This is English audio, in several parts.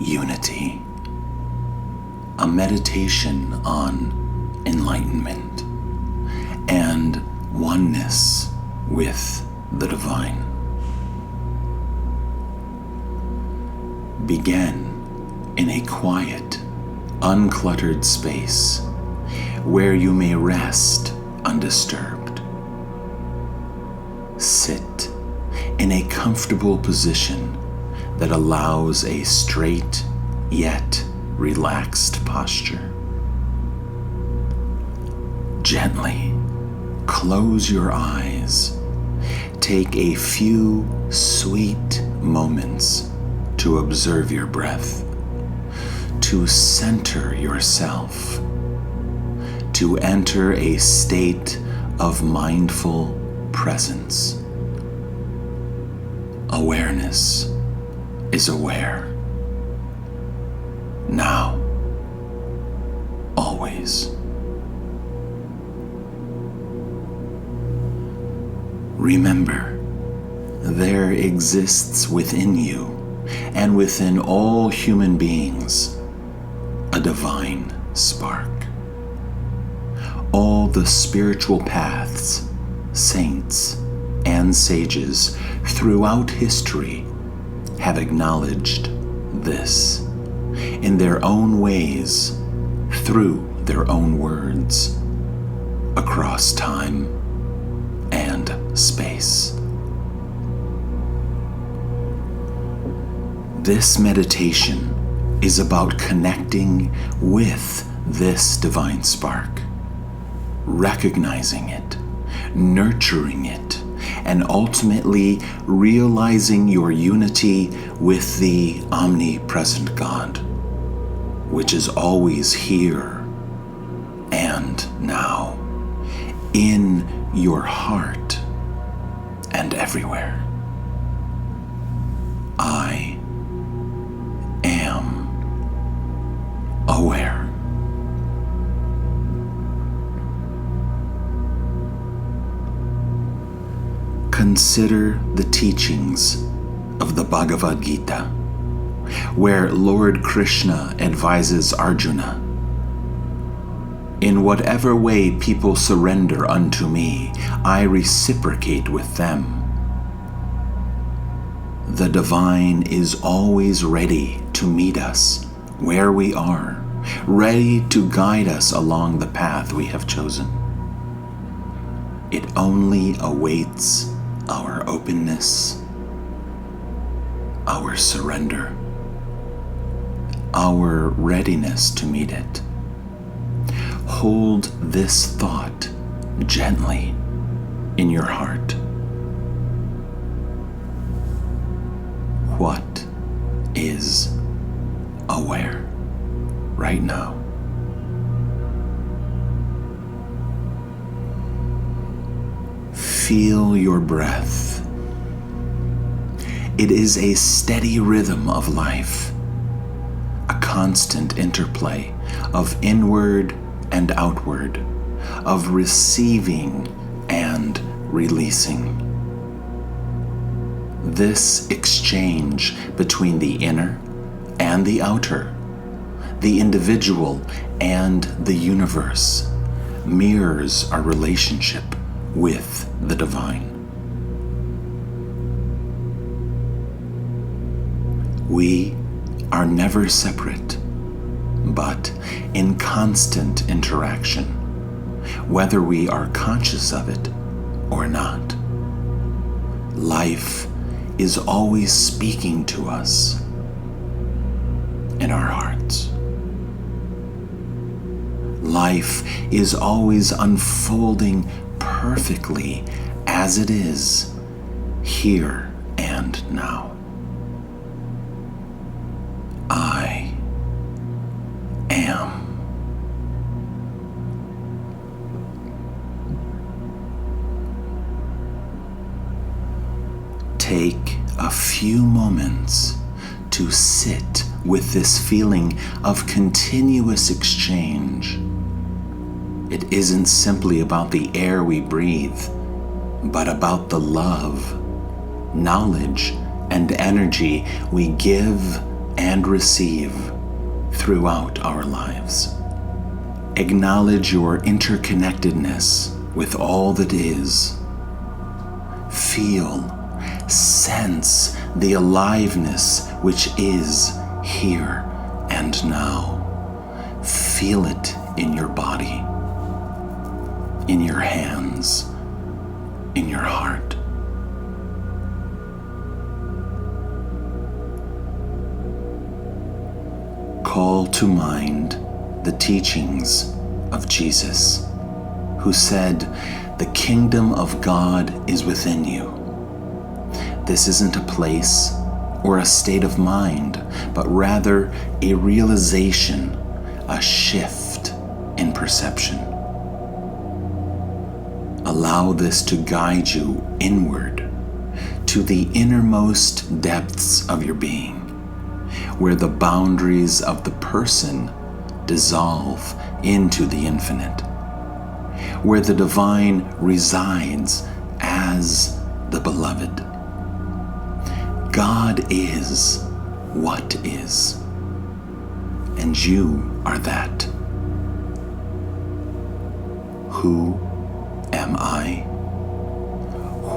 unity, a meditation on enlightenment and oneness with the divine. Begin in a quiet, uncluttered space where you may rest undisturbed. Sit in a comfortable position that allows a straight yet relaxed posture. Gently close your eyes. Take a few sweet moments to observe your breath, to center yourself, to enter a state of mindful presence. Awareness is aware. Now, always. Remember, there exists within you and within all human beings a divine spark. All the spiritual paths, saints, and sages throughout history have acknowledged this in their own ways, through their own words, across time and space. This meditation is about connecting with this divine spark, recognizing it, nurturing it, and ultimately realizing your unity with the omnipresent God, which is always here and now, in your heart and everywhere. I am aware. Consider the teachings of the Bhagavad Gita, where Lord Krishna advises Arjuna, "In whatever way people surrender unto me, I reciprocate with them." The divine is always ready to meet us where we are, ready to guide us along the path we have chosen. It only awaits our openness, our surrender, our readiness to meet it. Hold this thought gently in your heart. What is aware right now? Feel your breath. It is a steady rhythm of life, a constant interplay of inward and outward, of receiving and releasing. This exchange between the inner and the outer, the individual and the universe, mirrors our relationship with the divine. We are never separate, but in constant interaction, whether we are conscious of it or not. Life is always speaking to us in our hearts. Life is always unfolding perfectly as it is, here and now. I am. Take a few moments to sit with this feeling of continuous exchange. It isn't simply about the air we breathe, but about the love, knowledge, and energy we give and receive throughout our lives. Acknowledge your interconnectedness with all that is. Feel, sense the aliveness which is here and now. Feel it in your body, in your hands, in your heart. Call to mind the teachings of Jesus, who said, "The kingdom of God is within you." This isn't a place or a state of mind, but rather a realization, a shift in perception. Allow this to guide you inward to the innermost depths of your being, where the boundaries of the person dissolve into the infinite, where the divine resides as the beloved. God is what is, and you are that. Who am I?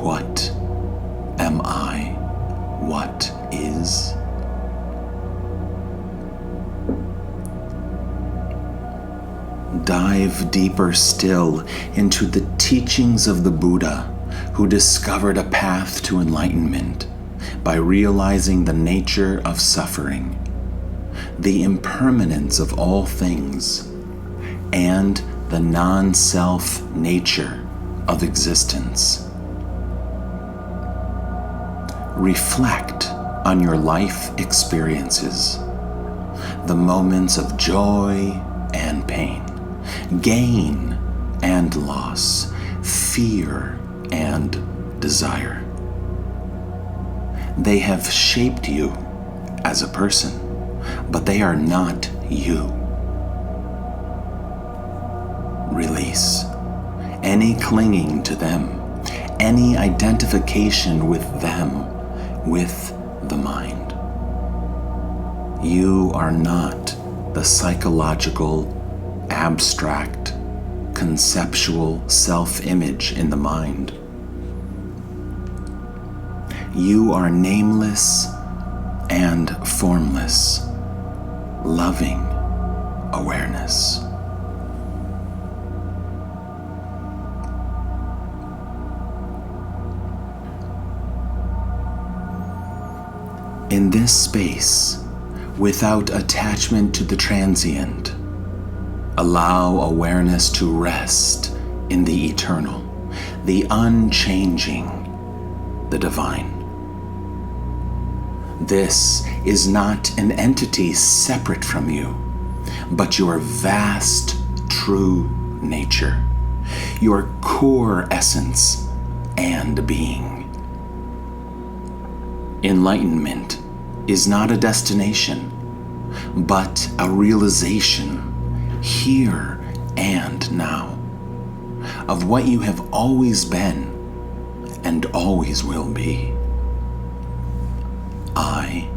What am I? What is? Dive deeper still into the teachings of the Buddha, who discovered a path to enlightenment by realizing the nature of suffering, the impermanence of all things, and the non-self nature of existence. Reflect on your life experiences, the moments of joy and pain, gain and loss, fear and desire. They have shaped you as a person, but they are not you. Release any clinging to them, any identification with them, with the mind. You are not the psychological, abstract, conceptual self-image in the mind. You are nameless and formless, loving awareness. In this space, without attachment to the transient, allow awareness to rest in the eternal, the unchanging, the divine. This is not an entity separate from you, but your vast, true nature, your core essence and being. Enlightenment is not a destination, but a realization here and now of what you have always been and always will be. I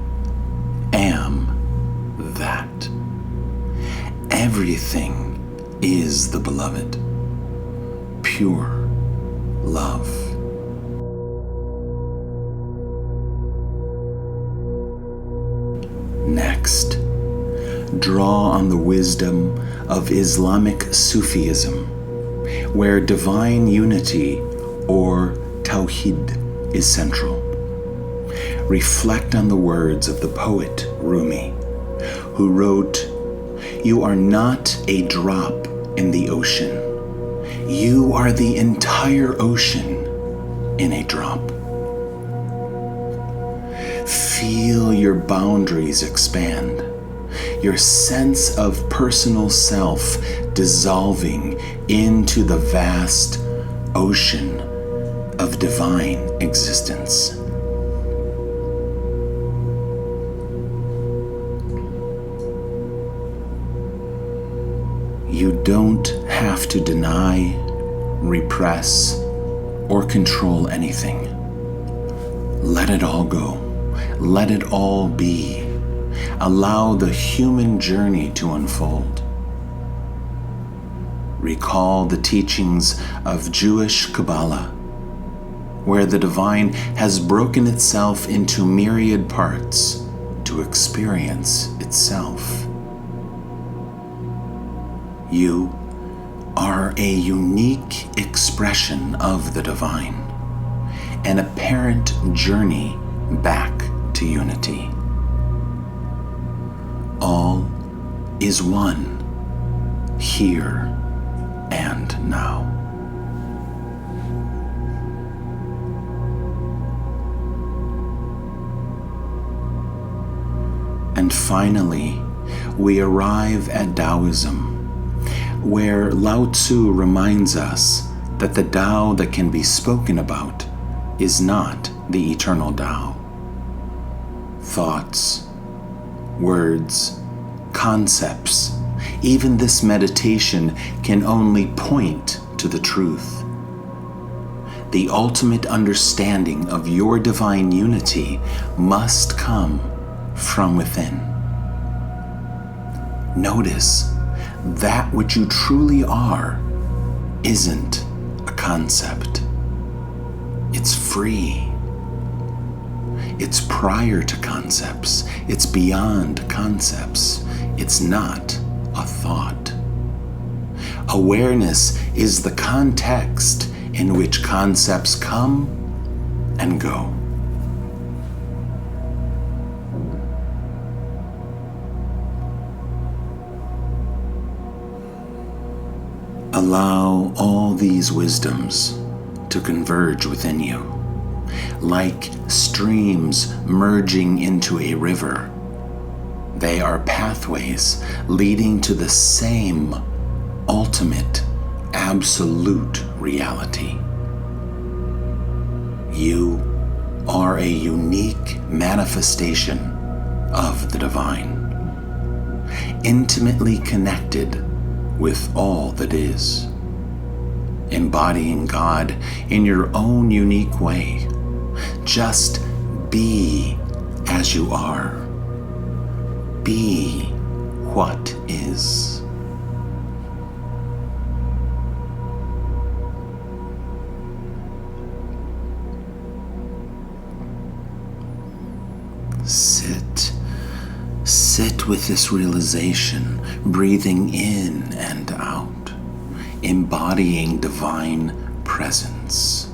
am that. Everything is the beloved. Pure love. Next, draw on the wisdom of Islamic Sufism, where divine unity or Tawhid is central. Reflect on the words of the poet Rumi, who wrote, "You are not a drop in the ocean. You are the entire ocean in a drop." Feel your boundaries expand, your sense of personal self dissolving into the vast ocean of divine existence. You don't have to deny, repress, or control anything. Let it all go. Let it all be. allow the human journey to unfold. Recall the teachings of Jewish Kabbalah, where the divine has broken itself into myriad parts to experience itself. You are a unique expression of the divine, an apparent journey back to unity. All is one, here and now. And finally, we arrive at Taoism, where Lao Tzu reminds us that the Tao that can be spoken about is not the eternal Tao. Thoughts, words, concepts, even this meditation can only point to the truth. The ultimate understanding of your divine unity must come from within. Notice that which you truly are isn't a concept. It's free. It's prior to concepts. It's beyond concepts. It's not a thought. Awareness is the context in which concepts come and go. Allow all these wisdoms to converge within you, like streams merging into a river. They are pathways leading to the same ultimate, absolute reality. You are a unique manifestation of the divine, intimately connected with all that is, embodying God in your own unique way. Just be as you are. Be what is. Sit with this realization, breathing in and out, embodying divine presence.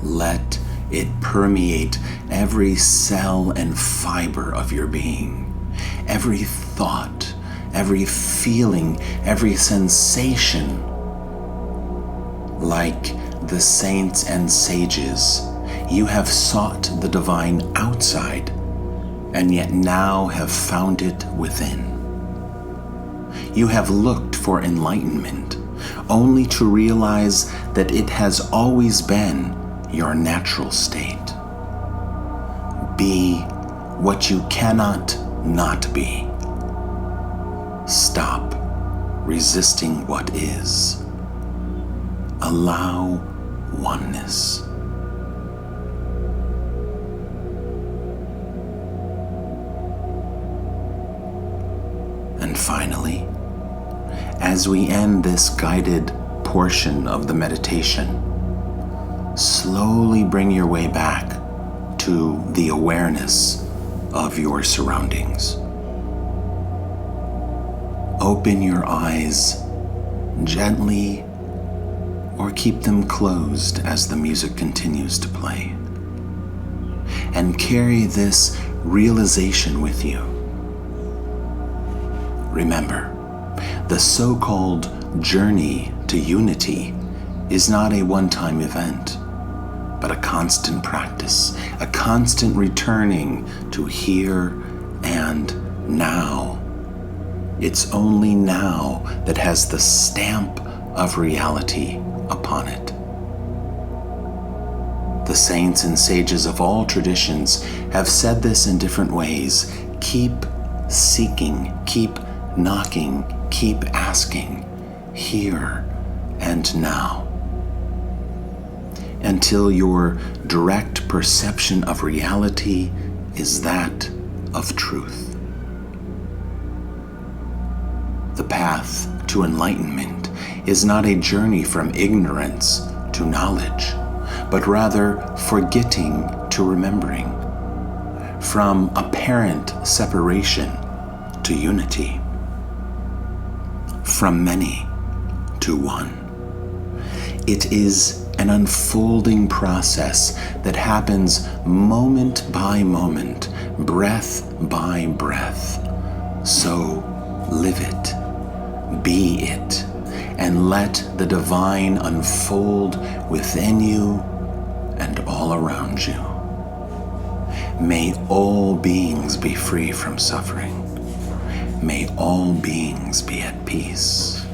Let it permeate every cell and fiber of your being, every thought, every feeling, every sensation. Like the saints and sages, you have sought the divine outside, and yet now have found it within. You have looked for enlightenment, only to realize that it has always been your natural state. Be what you cannot not be. Stop resisting what is. Allow oneness. And finally, as we end this guided portion of the meditation, slowly bring your way back to the awareness of your surroundings. Open your eyes gently or keep them closed as the music continues to play. And carry this realization with you. Remember, the so-called journey to unity is not a one-time event, but a constant practice, a constant returning to here and now. It's only now that has the stamp of reality upon it. The saints and sages of all traditions have said this in different ways. Keep seeking, keep knocking, keep asking, here and now, until your direct perception of reality is that of truth. The path to enlightenment is not a journey from ignorance to knowledge, but rather forgetting to remembering, from apparent separation to unity, from many to one. It is an unfolding process that happens moment by moment, breath by breath. So live it, be it, and let the divine unfold within you and all around you. May all beings be free from suffering. May all beings be at peace.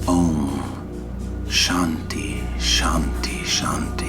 Om Shanti, Shanti, Shanti.